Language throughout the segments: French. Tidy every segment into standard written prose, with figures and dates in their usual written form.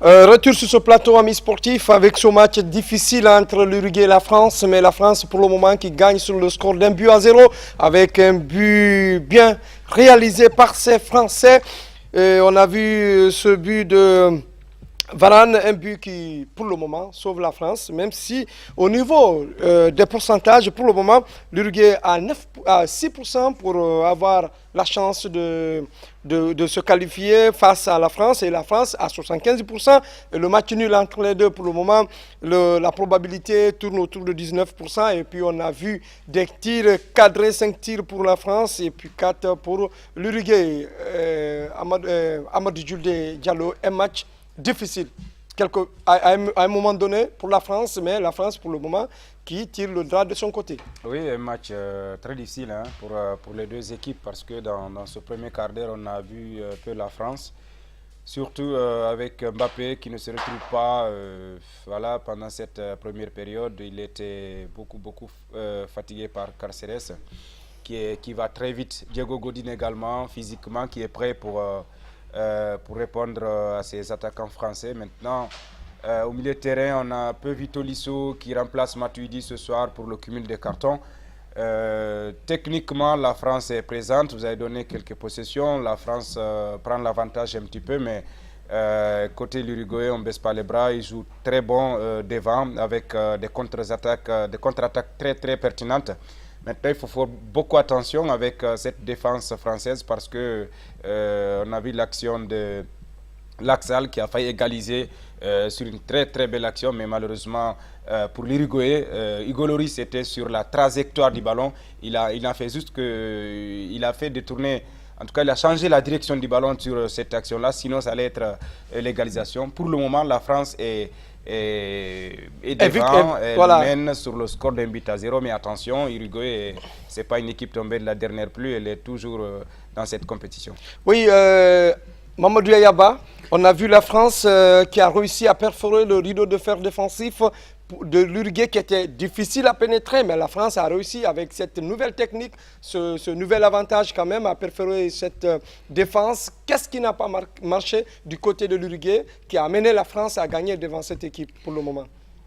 Retour sur ce plateau, amis sportifs, avec ce match difficile entre l'Uruguay et la France. Mais la France, pour le moment, qui gagne sur le score d'1-0, avec un but bien réalisé par ces Français. On a vu ce but de Varane, un but qui, pour le moment, sauve la France, même si au niveau des pourcentages, pour le moment, l'Uruguay a 6% pour avoir la chance de se qualifier face à la France, et la France a 75%. Et le match nul entre les deux, pour le moment, la probabilité tourne autour de 19%. Et puis on a vu des tirs cadrés, 5 tirs pour la France et puis 4 pour l'Uruguay. Amadou Juldé Diallo, un match difficile à un moment donné pour la France, mais la France pour le moment qui tire le drap de son côté. Oui, un match très difficile pour les deux équipes, parce que dans ce premier quart d'heure, on a vu que la France, surtout avec Mbappé qui ne se retrouve pas voilà, pendant cette première période. Il était beaucoup fatigué par Carceres, qui va très vite. Diego Godin également, physiquement, qui est prêt pour répondre à ces attaquants français. Maintenant, au milieu de terrain, on a peu Tolisso qui remplace Matuidi ce soir pour le cumul des cartons. Techniquement, la France est présente. Vous avez donné quelques possessions. La France prend l'avantage un petit peu, mais côté l'Uruguay, on ne baisse pas les bras. Ils jouent très bon devant avec des contre-attaques très pertinentes. Maintenant, il faut faire beaucoup attention avec cette défense française, parce que on a vu l'action de Laxal qui a failli égaliser sur une très belle action, mais malheureusement pour l'Uruguay, Hugo Lloris était sur la trajectoire du ballon. Il a fait juste que, il a fait détourner, en tout cas il a changé la direction du ballon sur cette action-là, sinon ça allait être l'égalisation. Pour le moment, la France est devant, elle voilà, mène sur le score d'1-0, mais attention, Uruguay, ce n'est pas une équipe tombée de la dernière pluie, elle est toujours dans cette compétition. Oui, Mamadou Yayaba, on a vu la France qui a réussi à perforer le rideau de fer défensif de l'Uruguay, qui était difficile à pénétrer, mais la France a réussi avec cette nouvelle technique, ce nouvel avantage quand même à perforer cette défense. Qu'est-ce qui n'a pas marché du côté de l'Uruguay qui a amené la France à gagner devant cette équipe pour le moment?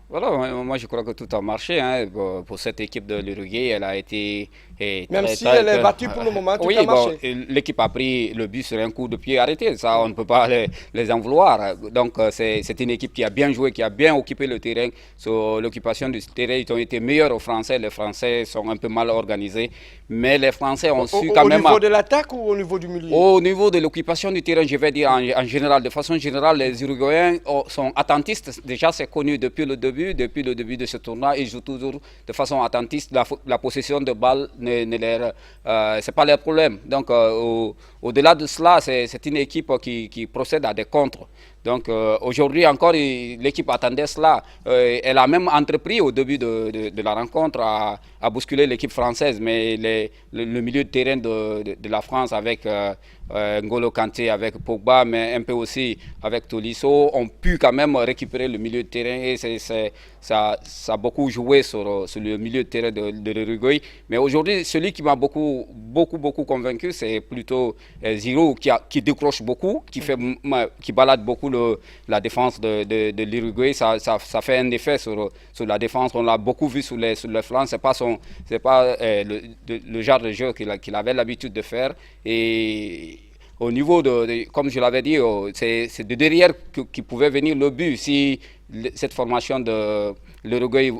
Voilà, moi je crois que tout a marché hein, pour cette équipe de l'Uruguay. Elle a été même si elle est battue pour le moment, tout a marché. L'équipe a pris le but sur un coup de pied arrêté. Ça, on ne peut pas les en vouloir. Donc c'est une équipe qui a bien joué, qui a bien occupé le terrain. Sur l'occupation du terrain, ils ont été meilleurs aux Français. Les Français sont un peu mal organisés, mais les Français ont su quand même. Au niveau de l'attaque ou au niveau du milieu? Au niveau de l'occupation du terrain, je vais dire en général. De façon générale, les Uruguayens sont attentistes. Déjà, c'est connu depuis le début de ce tournoi. Ils jouent toujours de façon attentiste. La possession de balles, c'est pas leur problème. Donc, au-delà de cela, c'est une équipe qui procède à des contres. Donc aujourd'hui encore, l'équipe attendait cela. Elle a même entrepris au début de la rencontre à bousculer l'équipe française. Mais le milieu de terrain de la France avec N'Golo Kanté, avec Pogba, mais un peu aussi avec Tolisso, ont pu quand même récupérer le milieu de terrain. Et ça a beaucoup joué sur le milieu de terrain de l'Uruguay. Mais aujourd'hui, celui qui m'a beaucoup convaincu, c'est plutôt Giroud qui décroche beaucoup, qui balade beaucoup la défense de l'Uruguay. Ça fait un effet sur la défense. On l'a beaucoup vu sur les flancs. C'est pas le genre de jeu qu'il avait l'habitude de faire. Et au niveau comme je l'avais dit, c'est de derrière qui pouvait venir le but. Si cette formation de l'Uruguay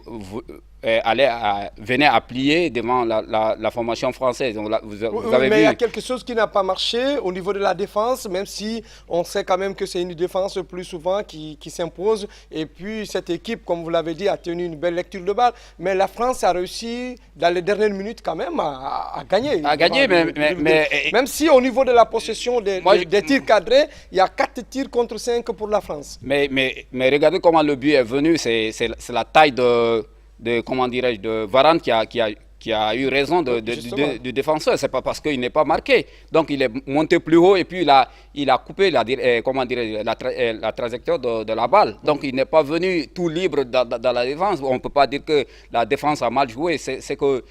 venait à plier devant la formation française. Vous avez mais vu. Il y a quelque chose qui n'a pas marché au niveau de la défense, même si on sait quand même que c'est une défense plus souvent qui s'impose. Et puis cette équipe, comme vous l'avez dit, a tenu une belle lecture de balle. Mais la France a réussi dans les dernières minutes quand même à gagner. À gagner, même si au niveau de la possession des tirs cadrés, il y a 4 tirs contre 5 pour la France. Mais regardez comment le but est venu. C'est la taille de comment dirais-je, de Varane qui qui a eu raison du défenseur. Ce n'est pas parce qu'il n'est pas marqué. Donc il est monté plus haut et puis il a coupé la trajectoire de la balle. Donc il n'est pas venu tout libre dans la défense. On ne peut pas dire que la défense a mal joué. C'est que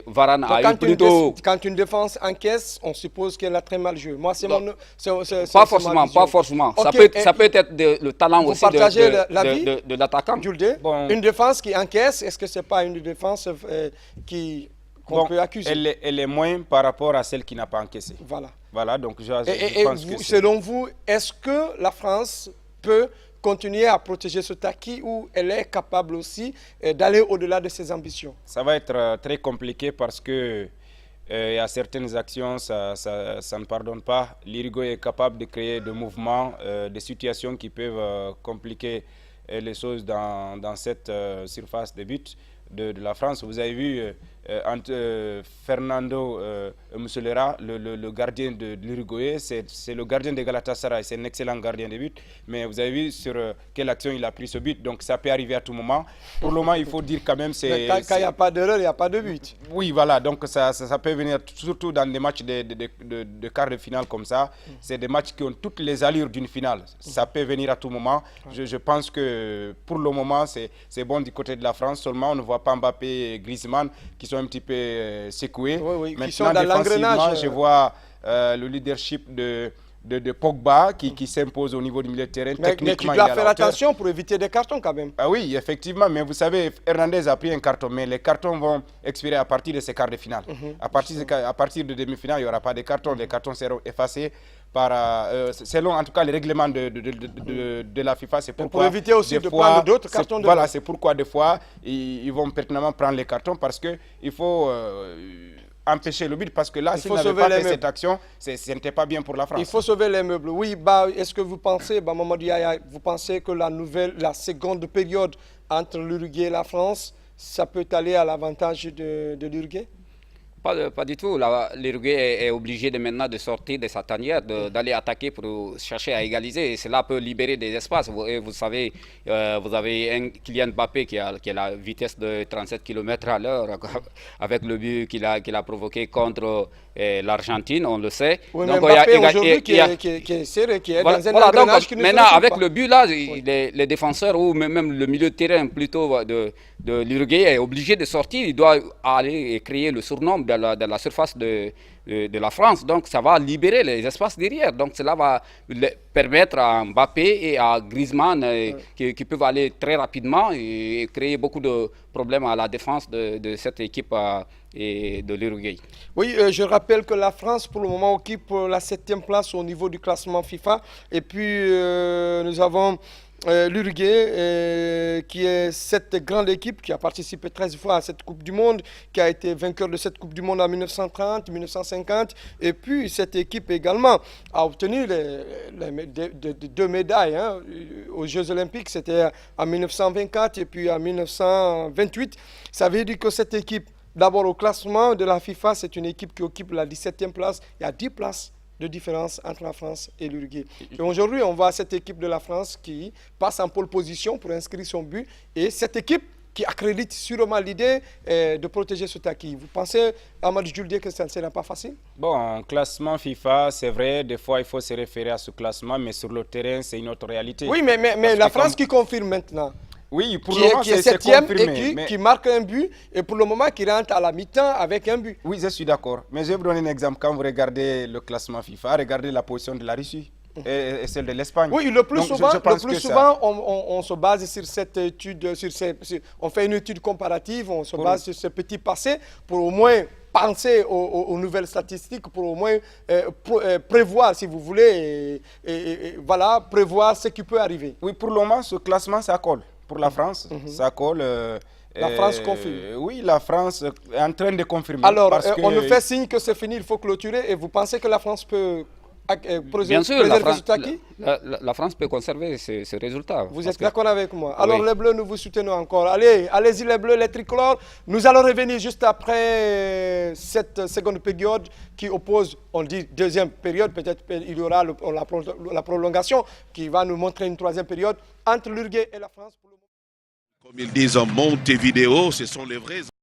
Varane a eu plutôt... Quand une défense encaisse, on suppose qu'elle a très mal joué. Moi, c'est mon... Pas forcément, pas forcément. Okay. Ça peut être le talent aussi de l'attaquant. Bon. Une défense qui encaisse, est-ce que ce n'est pas une défense qu'on peut accuser? Elle est moins par rapport à celle qui n'a pas encaissé. Voilà, donc je pense que selon vous, est-ce que la France peut continuer à protéger ce acquis ou elle est capable aussi d'aller au-delà de ses ambitions? Ça va être très compliqué parce que il y a certaines actions, ça ne pardonne pas. L'Uruguay est capable de créer des mouvements, des situations qui peuvent compliquer les choses dans cette surface de but de la France. Vous avez vu Fernando Muslera, le gardien de l'Uruguay, c'est le gardien de Galatasaray, c'est un excellent gardien de but, mais vous avez vu sur quelle action il a pris ce but, donc ça peut arriver à tout moment. Pour le moment, il faut dire quand même... Quand il n'y a pas d'erreur, il n'y a pas de but. Oui, voilà, donc ça peut venir surtout dans des matchs de quart de finale comme ça. C'est des matchs qui ont toutes les allures d'une finale. Ça peut venir à tout moment. Je pense que pour le moment, c'est bon du côté de la France, seulement on ne voit pas Mbappé et Griezmann qui sont un petit peu secoués. Maintenant, qui sont dans l'engrenage. Je vois le leadership de Pogba qui s'impose au niveau du milieu de terrain. Mais tu dois faire attention pour éviter des cartons quand même. Ah oui, effectivement, mais vous savez, Hernandez a pris un carton, mais les cartons vont expirer à partir de ces quarts de finale. À partir de demi-finale, il n'y aura pas de cartons. Les cartons seront effacés selon en tout cas les règlements de la FIFA. C'est pour éviter aussi de prendre d'autres cartons. Voilà, c'est pourquoi des fois, ils vont pertinemment prendre les cartons parce qu'il faut... empêcher le but, parce que là, s'il n'avait pas fait cette action, ce n'était pas bien pour la France. Il faut sauver les meubles. Oui, est-ce que vous pensez, Mamadou Yaya, vous pensez que la seconde période entre l'Uruguay et la France, ça peut aller à l'avantage de l'Uruguay? Pas du tout. L'Uruguay est obligé maintenant de sortir de sa tanière, d'aller attaquer pour chercher à égaliser. Et cela peut libérer des espaces. Vous savez, vous avez un Kylian Mbappé qui a la vitesse de 37 km à l'heure avec le but qu'il a provoqué contre l'Argentine, on le sait. Oui, donc, Mbappé aujourd'hui qui est serré, qui est dans un engrenage qui ne maintenant, avec le but là, les défenseurs ou même le milieu de terrain plutôt de l'Uruguay est obligé de sortir. Il doit aller créer le surnombre de la surface de la France. Donc ça va libérer les espaces derrière. Donc cela va permettre à Mbappé et à Griezmann qui peuvent aller très rapidement et créer beaucoup de problèmes à la défense de cette équipe et de l'Uruguay. Oui, je rappelle que la France pour le moment occupe la 7e place au niveau du classement FIFA. Et puis nous avons l'Uruguay, qui est cette grande équipe qui a participé 13 fois à cette Coupe du Monde, qui a été vainqueur de cette Coupe du Monde en 1930, 1950. Et puis cette équipe également a obtenu deux médailles aux Jeux Olympiques. C'était en 1924 et puis en 1928. Ça veut dire que cette équipe, d'abord au classement de la FIFA, c'est une équipe qui occupe la 17e place. Il y a 10 places de différence entre la France et l'Uruguay. Et aujourd'hui, on voit cette équipe de la France qui passe en pole position pour inscrire son but. Et cette équipe qui accrédite sûrement l'idée de protéger ce acquis. Vous pensez, Amadou Julde, que ça ne sera pas facile? Bon, classement FIFA, c'est vrai, des fois il faut se référer à ce classement, mais sur le terrain, c'est une autre réalité. Oui, mais la France qui confirme maintenant. Oui, pour le moment, c'est septième et qui marque un but, et pour le moment, qui rentre à la mi-temps avec un but. Oui, je suis d'accord. Mais je vais vous donner un exemple. Quand vous regardez le classement FIFA, regardez la position de la Russie et celle de l'Espagne. Oui, le plus souvent, on se base sur cette étude, on fait une étude comparative, on se base sur ce petit passé pour au moins penser aux nouvelles statistiques, pour au moins prévoir, si vous voulez, et voilà, prévoir ce qui peut arriver. Oui, pour le moment, ce classement, ça colle. Pour la France, ça colle. La France confirme. Oui, la France est en train de confirmer. Alors, on nous fait signe que c'est fini, il faut clôturer. Et vous pensez que la France peut bien sûr, la France peut conserver ce résultat. Vous êtes d'accord avec moi? Alors, les Bleus, nous vous soutenons encore. Allez-y, les Bleus, les tricolores. Nous allons revenir juste après cette seconde période qui oppose, on dit deuxième période, peut-être il y aura la prolongation qui va nous montrer une troisième période entre l'Uruguay et la France. Comme ils disent en Montevideo, ce sont les vrais...